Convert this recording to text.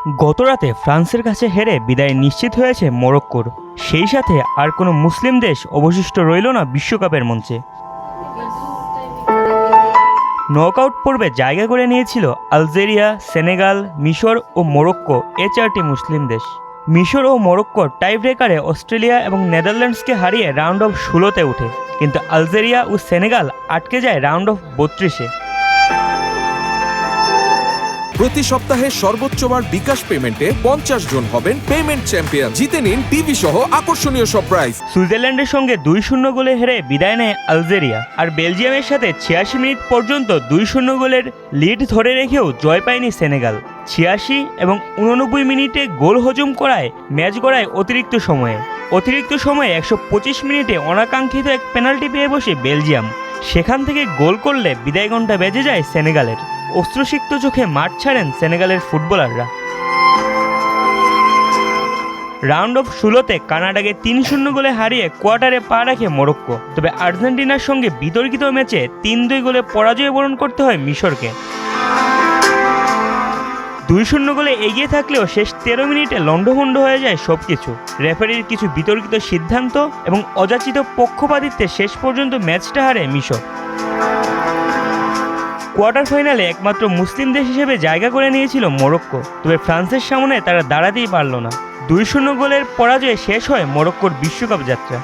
গতরাতে ফ্রান্সের কাছে হেরে বিদায় নিশ্চিত হয়েছে মরক্কোর। সেই সাথে আর কোনো মুসলিম দেশ অবশিষ্ট রইল না বিশ্বকাপের মঞ্চে। নকআউট পর্বে জায়গা করে নিয়েছিল আলজেরিয়া, সেনেগাল, মিশর ও মরক্কো, এ চারটি মুসলিম দেশ। মিশর ও মরক্কো টাই ব্রেকারে অস্ট্রেলিয়া এবং নেদারল্যান্ডসকে হারিয়ে রাউন্ড অফ 16-তে ওঠে, কিন্তু আলজেরিয়া ও সেনেগাল আটকে যায় রাউন্ড অফ 32-এ। প্রতি সপ্তাহে সর্বোচ্চবার বিকাশ পেমেন্টে 50 জন হবেন পেমেন্ট চ্যাম্পিয়ন। জিতে নিন টিভি সহ আকর্ষণীয় সব প্রাইজ। সুইজারল্যান্ডের সঙ্গে 2-0 গোলে হেরে বিদায় নেয় আলজেরিয়া, আর বেলজিয়ামের সাথে 86 মিনিট পর্যন্ত 2-0 গোলের লিড ধরে রেখেও জয় পায়নি সেনেগাল। 86 এবং 89 মিনিটে গোল হজম করায় ম্যাচ গড়ায় অতিরিক্ত সময়ে। 125 মিনিটে অনাকাঙ্ক্ষিত এক পেনাল্টি পেয়ে বসে বেলজিয়াম। সেখান থেকে গোল করলে বিদায় ঘণ্টা বেজে যায় সেনেগালের। অশ্রুসিক্ত চোখে মাঠ ছাড়েন সেনেগালের ফুটবলাররা। রাউন্ড অফ 16-তে কানাডাকে 3-0 গোলে হারিয়ে কোয়ার্টারে পা রাখে মরক্কো। তবে আর্জেন্টিনার সঙ্গে বিতর্কিত ম্যাচে 3-2 গোলে পরাজয় বরণ করতে হয় মিশরকে। 2-0 গোলে এগিয়ে থাকলেও শেষ 13 মিনিটে লণ্ডভণ্ড হয়ে যায় সবকিছু। রেফারির কিছু বিতর্কিত সিদ্ধান্ত এবং অযাচিত পক্ষপাতিত্বে শেষ পর্যন্ত ম্যাচটা হারে মিশর। কোয়ার্টার ফাইনালে একমাত্র মুসলিম দেশ হিসেবে জায়গা করে নিয়েছিল মরক্কো, তবে ফ্রান্সের সামনে তারা দাঁড়াতেই পারল না। 2-0 গোলের পরাজয়ে শেষ হয় মরক্কোর বিশ্বকাপ যাত্রা।